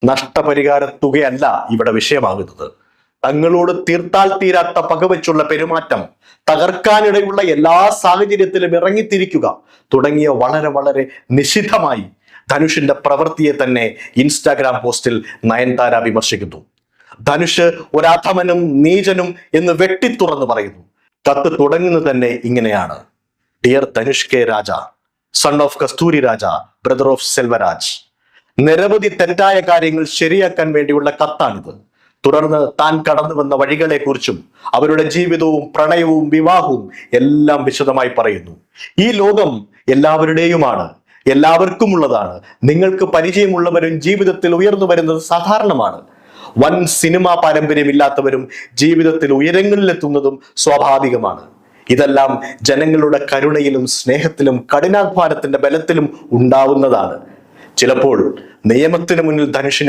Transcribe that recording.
നഷ്ടപരിഹാര തുകയല്ല ഇവിടെ വിഷയമാകുന്നത്. തങ്ങളോട് തീർത്താൽ തീരാത്ത പകവച്ചുള്ള പെരുമാറ്റം, തകർക്കാനിടയുള്ള എല്ലാ സാഹചര്യത്തിലും ഇറങ്ങിത്തിരിക്കുക തുടങ്ങിയ വളരെ വളരെ നിശിതമായി ധനുഷിന്റെ പ്രവൃത്തിയെ തന്നെ ഇൻസ്റ്റാഗ്രാം പോസ്റ്റിൽ നയൻതാര വിമർശിക്കുന്നു. ധനുഷ് ഒരാധമനും നീചനും എന്ന് വെട്ടിത്തുറന്ന് പറയുന്നു. കത്ത് തുടങ്ങുന്നത് തന്നെ ഇങ്ങനെയാണ്: dear Dhanush K Raja, son of Kasthuri Raja, brother of Selvaraj. നിരവധി തെറ്റായ കാര്യങ്ങൾ ശരിയാക്കാൻ വേണ്ടിയുള്ള കത്താണിത്. തുടർന്ന് താൻ കടന്നു വന്ന വഴികളെക്കുറിച്ചും അവരുടെ ജീവിതവും പ്രണയവും വിവാഹവും എല്ലാം വിശദമായി പറയുന്നു. ഈ ലോകം എല്ലാവരുടെയുമാണ്, എല്ലാവർക്കുമുള്ളതാണ്. നിങ്ങൾക്ക് പരിചയമുള്ളവരും ജീവിതത്തിൽ ഉയർന്നു വരുന്നത് സാധാരണമാണ്. വൻ സിനിമാ പാരമ്പര്യമില്ലാത്തവരും ജീവിതത്തിൽ ഉയരങ്ങളിലെത്തുന്നതും സ്വാഭാവികമാണ്. ഇതെല്ലാം ജനങ്ങളുടെ കരുണയിലും സ്നേഹത്തിലും കഠിനാധ്വാനത്തിന്റെ ബലത്തിലും ഉണ്ടാവുന്നതാണ്. ചിലപ്പോൾ നിയമത്തിന് മുന്നിൽ ധനുഷിന്